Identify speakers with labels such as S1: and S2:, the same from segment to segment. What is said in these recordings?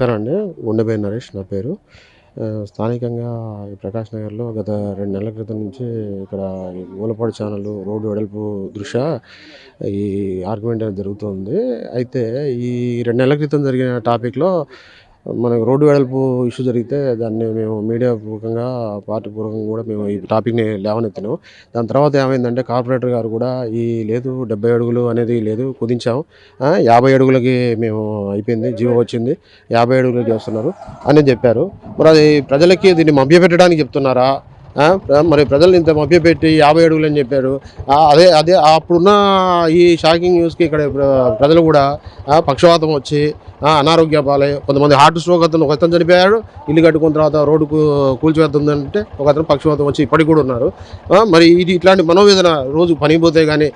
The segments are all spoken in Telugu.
S1: నమస్కారం అండి. గుండెబోయిన నరేష్ నా పేరు. స్థానికంగా ఈ ప్రకాష్ నగర్‌లో గత 2 నెలల క్రితం నుంచి ఇక్కడ ఈ మూలపాడు ఛానల్ రోడ్డు వెడల్పు దృష్ట్యా ఈ ఆర్గ్యుమెంట్ అనేది జరుగుతుంది. అయితే ఈ 2 నెలల క్రితం జరిగిన టాపిక్‌లో మనకు రోడ్డు వెడల్పు ఇష్యూ జరిగితే దాన్ని మేము మీడియా పూర్వకంగా, పార్టీ పూర్వకంగా కూడా మేము ఈ టాపిక్‌ని లేవనెత్తినాం. దాని తర్వాత ఏమైందంటే కార్పొరేటర్ గారు కూడా లేదు 70 అడుగులు అనేది లేదు కుదించాం. 50 అడుగులకి మేము అయిపోయింది. జీవో వచ్చింది. 50 అడుగులకి చేస్తున్నారు అని చెప్పారు. మరి అది ప్రజలకి దీన్ని మభ్యపెట్టడానికి చెప్తున్నారా? మరి ప్రజల్ని ఇంత మభ్యపెట్టి 50 అడుగులు అని చెప్పారు. అదే అదే అప్పుడున్న ఈ షాకింగ్ న్యూస్‌కి ఇక్కడ ప్రజలు కూడా పక్షవాతం వచ్చి అనారోగ్య పాలై కొంతమంది హార్ట్ స్ట్రోక్ ఒకతను చనిపోయాడు. ఇల్లు కట్టుకున్న తర్వాత రోడ్డుకు కూల్చివేస్తుందంటే ఒకతను పక్షవాతం వచ్చి ఇప్పటికి కూడా ఉన్నారు. మరి ఇది ఇట్లాంటి మనోవేదన రోజు పనికి పోతే కానీ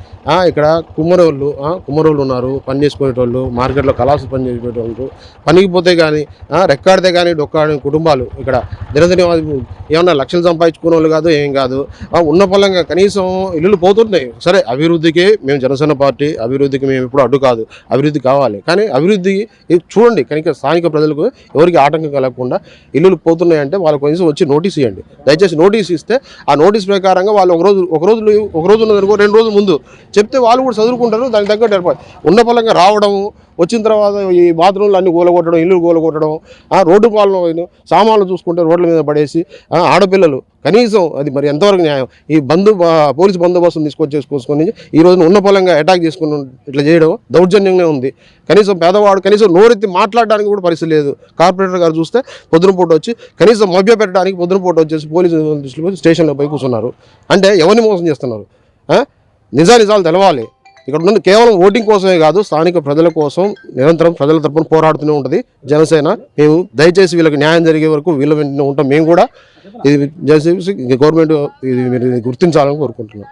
S1: ఇక్కడ కుమ్మరోళ్ళు ఉన్నారు, పని చేసుకునేటోళ్ళు, మార్కెట్లో కళాసు పని చేసేటోళ్ళు, పనికి పోతే కానీ రెక్కాడితే కానీ డొక్కాడని కుటుంబాలు ఇక్కడ దినదిన ఏమన్నా లక్షలు సంపాదించుకునే వాళ్ళు కాదు, ఏం కాదు. ఉన్న పొలంగా కనీసం ఇల్లులు పోతున్నాయి. సరే, అభివృద్ధికి మేము జనసేన పార్టీ, అభివృద్ధికి మేము ఎప్పుడు అడ్డు కాదు, అభివృద్ధి కావాలి. కానీ అభివృద్ధి చూడండి, కనుక స్థానిక ప్రజలకు ఎవరికి ఆటంకం కలగకుండా ఇల్లులు పోతున్నాయంటే వాళ్ళకు కనీసం వచ్చి నోటీస్ ఇవ్వండి. దయచేసి నోటీస్ ఇస్తే ఆ నోటీస్ ప్రకారంగా వాళ్ళు ఒక రోజు ఉన్నదనుకో 2 రోజుల ముందు చెప్తే వాళ్ళు కూడా చదువుకుంటారు. దానికి తగ్గట్టు ఏర్పాటు ఉన్న పొలంగా రావడము, వచ్చిన తర్వాత ఈ బాత్రూంలు అన్నీ కూలగొట్టడం, ఇల్లు కూలగొట్టడం, రోడ్డు పాలన సామాన్లు చూసుకుంటే రోడ్ల మీద పడేసి ఆడపిల్లలు కనీసం అది మరి ఎంతవరకు న్యాయం? ఈ పోలీసు బందోబస్తును తీసుకొచ్చేసుకొని ఈ రోజున ఉన్న పొలంగా అటాక్ చేసుకుని ఇట్లా చేయడం దౌర్జన్యంగా ఉంది. కనీసం పేదవాడు కనీసం నోరెత్తి మాట్లాడడానికి కూడా పరిస్థితి లేదు. కార్పొరేటర్ గారు చూస్తే పొద్దున పూట వచ్చి కనీసం మభ్య పెట్టడానికి పొద్దున పూట వచ్చేసి పోలీసు స్టేషన్లో పోయి కూర్చున్నారు. అంటే ఎవరిని మోసం చేస్తున్నారు? నిజాలు తెలవాలి. ఇక్కడ ఉన్నది కేవలం ఓటింగ్ కోసమే కాదు, స్థానిక ప్రజల కోసం నిరంతరం ప్రజల తరపున పోరాడుతూనే ఉంటుంది జనసేన. మేము దయచేసి వీళ్ళకి న్యాయం జరిగే వరకు వీళ్ళ వెంటనే ఉంటాం. మేము కూడా ఇది దయచేసి గవర్నమెంట్ ఇది మీరు గుర్తించాలని కోరుకుంటున్నాం.